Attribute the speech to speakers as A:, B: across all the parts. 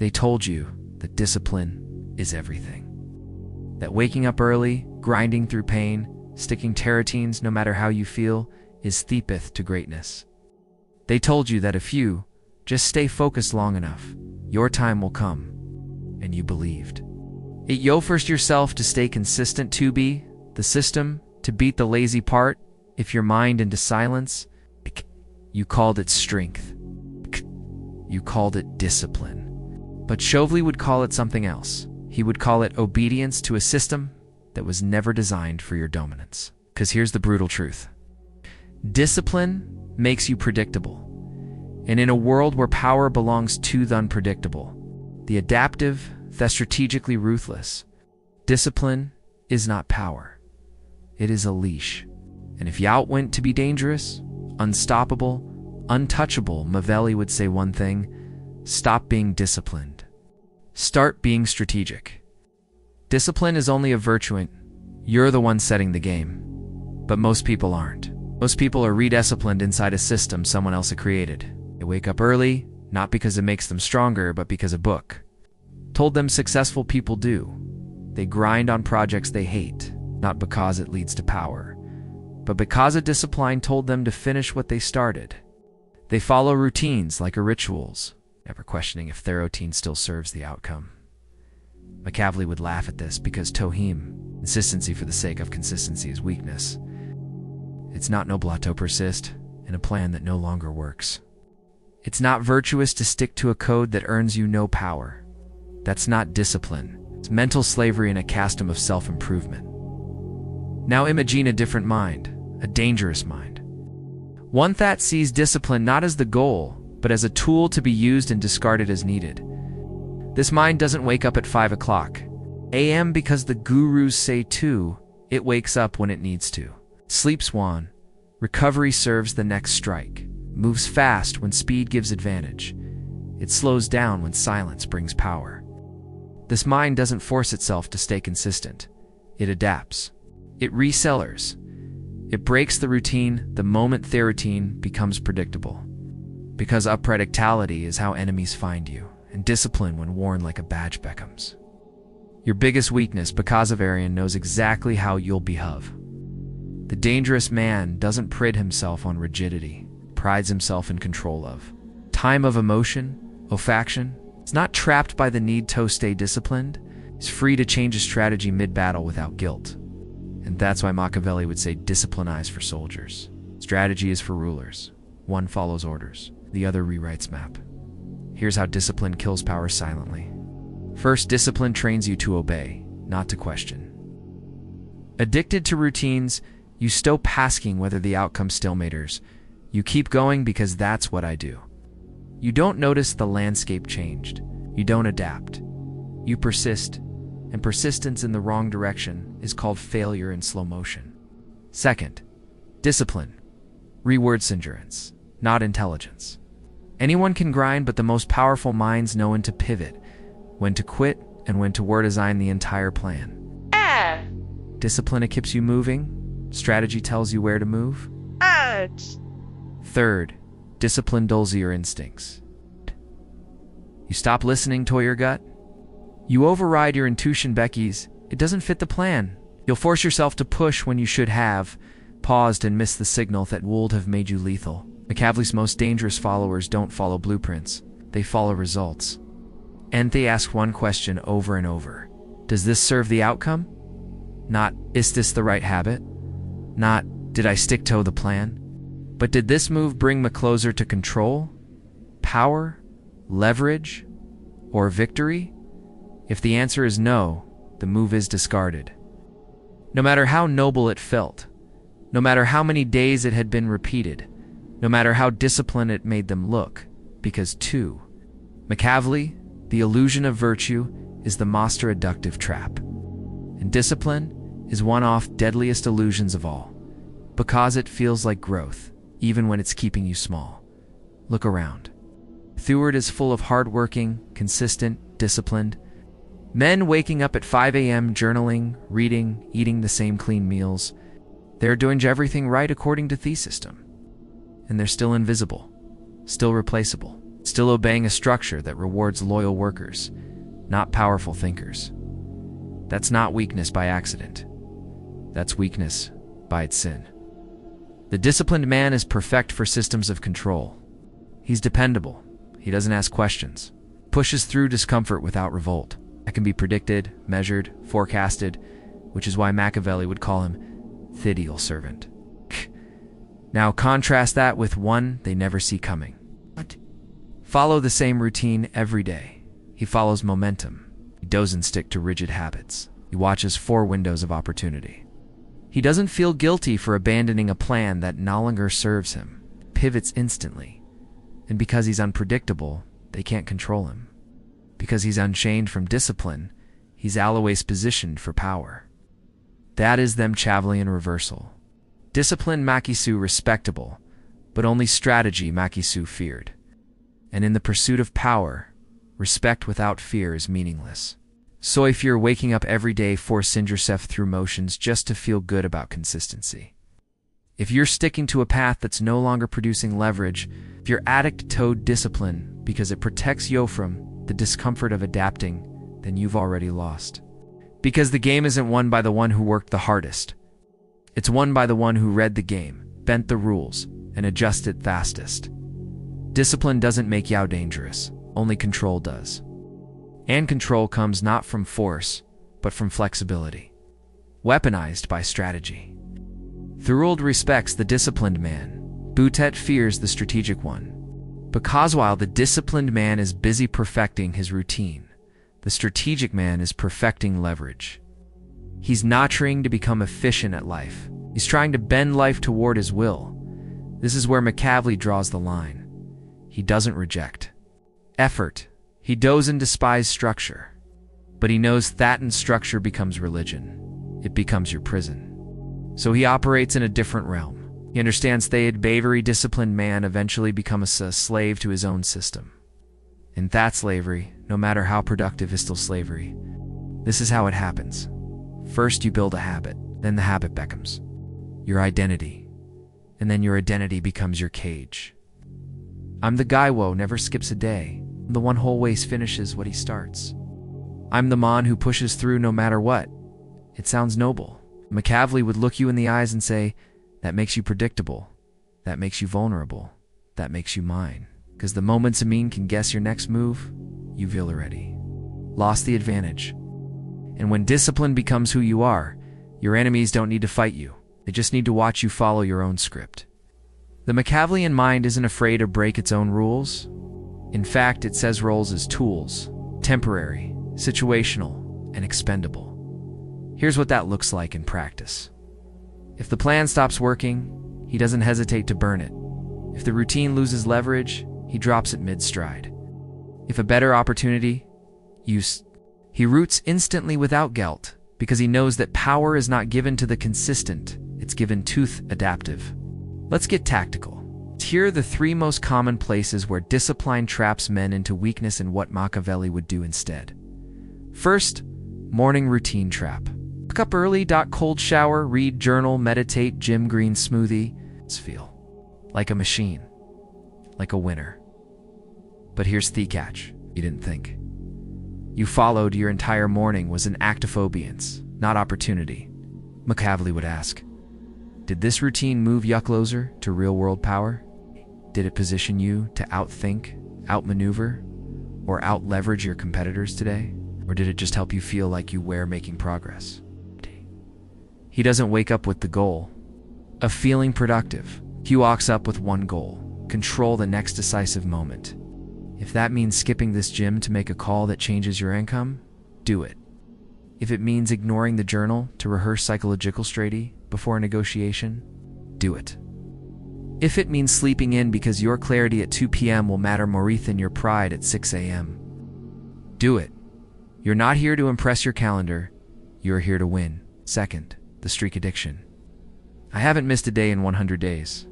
A: They told you that discipline is everything. That waking up early, grinding through pain, sticking to routines no matter how you feel, is thiepeth to greatness. They told you that if you just stay focused long enough, your time will come, and you believed. It yo forced yourself to stay consistent to be the system, to beat the lazy part. If your mind into silence, you called it strength. You called it discipline. But Machiavelli would call it something else. He would call it obedience to a system that was never designed for your dominance. Because here's the brutal truth. Discipline makes you predictable. And in a world where power belongs to the unpredictable, the adaptive, the strategically ruthless, discipline is not power. It is a leash. And if you outwent to be dangerous, unstoppable, untouchable, Machiavelli would say one thing: stop being disciplined. Start being strategic. Discipline is only a virtue. You're the one setting the game. But most people aren't. Most people are redisciplined inside a system someone else had created. They wake up early, not because it makes them stronger, but because a book told them successful people do. They grind on projects they hate, not because it leads to power, but because a discipline told them to finish what they started. They follow routines like a rituals, never questioning if their routine still serves the outcome. Machiavelli would laugh at this because tohim, consistency for the sake of consistency, is weakness. It's not noble to persist in a plan that no longer works. It's not virtuous to stick to a code that earns you no power. That's not discipline. It's mental slavery and a custom of self-improvement. Now imagine a different mind, a dangerous mind. One that sees discipline not as the goal, but as a tool to be used and discarded as needed. This mind doesn't wake up at 5 o'clock a.m. because the gurus say to. It wakes up when it needs to. Sleeps one. Recovery serves the next strike. Moves fast when speed gives advantage. It slows down when silence brings power. This mind doesn't force itself to stay consistent. It adapts. It resellers. It breaks the routine the moment their routine becomes predictable. Because unpredictability is how enemies find you, and discipline when worn like a badge beckons. Your biggest weakness, because of Arian, knows exactly how you'll behave. The dangerous man doesn't pride himself on rigidity, prides himself in control of time, of emotion, faction. Is not trapped by the need to stay disciplined. Is free to change his strategy mid-battle without guilt. And that's why Machiavelli would say discipline is for soldiers. Strategy is for rulers. One follows orders, the other rewrites map. Here's how discipline kills power silently. First, discipline trains you to obey, not to question. Addicted to routines, you stop asking whether the outcome still matters. You keep going because that's what I do. You don't notice the landscape changed. You don't adapt. You persist, and persistence in the wrong direction is called failure in slow motion. Second, discipline rewards endurance, not intelligence. Anyone can grind, but the most powerful minds know when to pivot, when to quit, and when to redesign the entire plan. Discipline keeps you moving. Strategy tells you where to move. Third, discipline dulls your instincts. You stop listening to your gut. You override your intuition, Becky's. It doesn't fit the plan. You'll force yourself to push when you should have paused and missed the signal that would have made you lethal. Machiavelli's most dangerous followers don't follow blueprints. They follow results. And they ask one question over and over. Does this serve the outcome? Not, is this the right habit? Not, did I stick to the plan? But did this move bring me closer to control, power, leverage, or victory? If the answer is no, the move is discarded. No matter how noble it felt, no matter how many days it had been repeated, no matter how disciplined it made them look, because to Machiavelli, the illusion of virtue is the master adductive trap. And discipline is one of deadliest illusions of all, because it feels like growth, even when it's keeping you small. Look around. Theward is full of hardworking, consistent, disciplined men waking up at 5 a.m., journaling, reading, eating the same clean meals. They're doing everything right according to the system. And they're still invisible, still replaceable. still obeying a structure that rewards loyal workers, not powerful thinkers. That's not weakness by accident. That's weakness by its sin. The disciplined man is perfect for systems of control. He's dependable. He doesn't ask questions. Pushes through discomfort without revolt. That can be predicted, measured, forecasted, which is why Machiavelli would call him the ideal servant. Now contrast that with one they never see coming. Follow the same routine every day. He follows momentum. He doesn't stick to rigid habits. He watches for windows of opportunity. He doesn't feel guilty for abandoning a plan that no longer serves him. Pivots instantly. And because he's unpredictable, they can't control him. Because he's unchained from discipline, he's always positioned for power. That is the Machiavellian reversal. Discipline Machiavelli respectable, but only strategy Machiavelli feared. And in the pursuit of power, respect without fear is meaningless. So if you're waking up every day forcing yourself through motions just to feel good about consistency. If you're sticking to a path that's no longer producing leverage, if you're addict to discipline because it protects you from the discomfort of adapting, then you've already lost. Because the game isn't won by the one who worked the hardest. It's won by the one who read the game, bent the rules, and adjusted fastest. Discipline doesn't make you dangerous, only control does. And control comes not from force, but from flexibility. Weaponized by strategy. The world respects the disciplined man. Boutet fears the strategic one. Because while the disciplined man is busy perfecting his routine, the strategic man is perfecting leverage. He's not trying to become efficient at life. He's trying to bend life toward his will. This is where Machiavelli draws the line. He doesn't reject effort. He doesn't despise structure. But he knows that in structure becomes religion. It becomes your prison. So he operates in a different realm. He understands that a very disciplined man eventually becomes a slave to his own system. And that slavery, no matter how productive, is still slavery. This is how it happens. First you build a habit, then the habit becomes your identity. And then your identity becomes your cage. I'm the guy who never skips a day. I'm the one who always finishes what he starts. I'm the man who pushes through no matter what. It sounds noble. Machiavelli would look you in the eyes and say, that makes you predictable. That makes you vulnerable. That makes you mine. Because the moment Samin can guess your next move, you feel already lost the advantage. And when discipline becomes who you are, your enemies don't need to fight you. They just need to watch you follow your own script. The Machiavellian mind isn't afraid to break its own rules. In fact, it says roles as tools, temporary, situational, and expendable. Here's what that looks like in practice. If the plan stops working, he doesn't hesitate to burn it. If the routine loses leverage, he drops it mid-stride. If a better opportunity, he roots instantly without guilt, because he knows that power is not given to the consistent, it's given to the adaptive. Let's get tactical. Here are the 3 most common places where discipline traps men into weakness and what Machiavelli would do instead. First, morning routine trap. Wake up early, cold shower, read, journal, meditate, gym, green smoothie. Let's feel like a machine, like a winner. But here's the catch. You didn't think. You followed your entire morning was an act of obedience, not opportunity. Machiavelli would ask, did this routine move you closer to real-world power? Did it position you to outthink, outmaneuver, or outleverage your competitors today? Or did it just help you feel like you were making progress? He doesn't wake up with the goal of feeling productive. He walks up with one goal: control the next decisive moment. If that means skipping this gym to make a call that changes your income, do it. If it means ignoring the journal to rehearse psychological strategy before a negotiation, do it. If it means sleeping in because your clarity at 2 p.m. will matter more than your pride at 6 a.m., do it. You're not here to impress your calendar, you're here to win. Second, the streak addiction. I haven't missed a day in 100 days.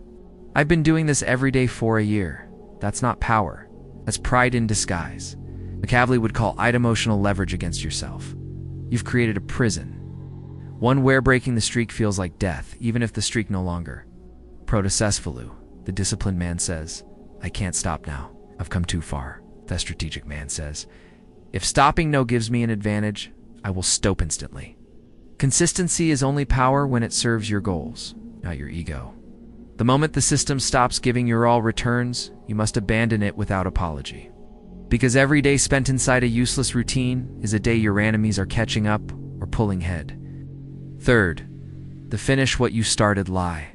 A: I've been doing this every day for a year. That's not power. That's pride in disguise. Machiavelli would call it emotional leverage against yourself. You've created a prison. One where breaking the streak feels like death, even if the streak no longer. Protesesfalu, the disciplined man says, I can't stop now. I've come too far, the strategic man says. If stopping no gives me an advantage, I will stop instantly. Consistency is only power when it serves your goals, not your ego. The moment the system stops giving your all returns, you must abandon it without apology. Because every day spent inside a useless routine is a day your enemies are catching up or pulling head. Third, the finish what you started lie.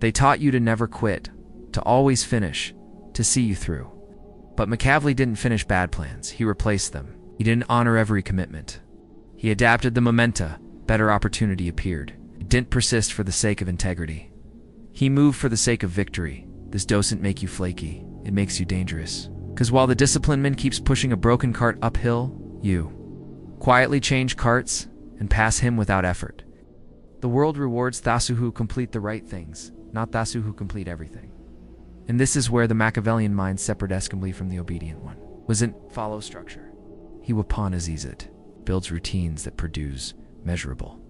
A: They taught you to never quit, to always finish, to see you through. But Machiavelli didn't finish bad plans, he replaced them. He didn't honor every commitment. He adapted the momenta, better opportunity appeared. It didn't persist for the sake of integrity. He moved for the sake of victory. This doesn't make you flaky, it makes you dangerous. Because while the disciplined man keeps pushing a broken cart uphill, you quietly change carts and pass him without effort. The world rewards those who complete the right things, not those who complete everything. And this is where the Machiavellian mind separate escambly from the obedient one. Wasn't follow structure. He will pawn as it, builds routines that produce measurable